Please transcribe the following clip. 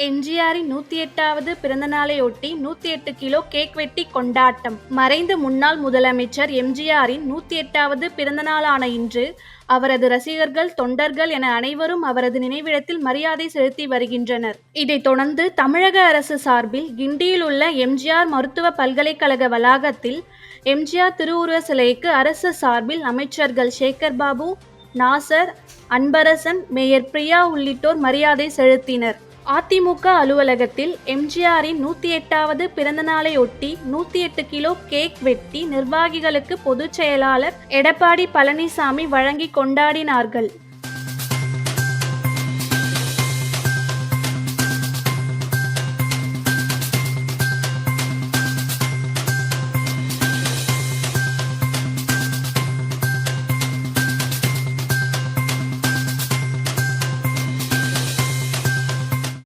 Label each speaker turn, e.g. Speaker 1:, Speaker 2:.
Speaker 1: எம்ஜிஆரின் 108வது பிறந்தநாளையொட்டி 108 kilo cake வெட்டி கொண்டாட்டம். மறைந்த முன்னாள் முதலமைச்சர் எம்ஜிஆரின் 108வது பிறந்தநாளான இன்று அவரது ரசிகர்கள், தொண்டர்கள் என அனைவரும் அவரது நினைவிடத்தில் மரியாதை செலுத்தி வருகின்றனர். இதைத் தொடர்ந்து தமிழக அரசு சார்பில் கிண்டியில் உள்ள எம்ஜிஆர் மருத்துவ பல்கலைக்கழக வளாகத்தில் எம்ஜிஆர் திருவுருவ சிலைக்கு அரசு சார்பில் அமைச்சர்கள் சேகர்பாபு, நாசர், அன்பரசன், மேயர் பிரியா உள்ளிட்டோர் மரியாதை செலுத்தினர். அதிமுக அலுவலகத்தில் எம்ஜிஆரின் 108வது பிறந்தநாளையொட்டி 108 கிலோ கேக் வெட்டி நிர்வாகிகளுக்கு பொதுச் செயலாளர் எடப்பாடி பழனிசாமி வழங்கி கொண்டாடினார்கள்.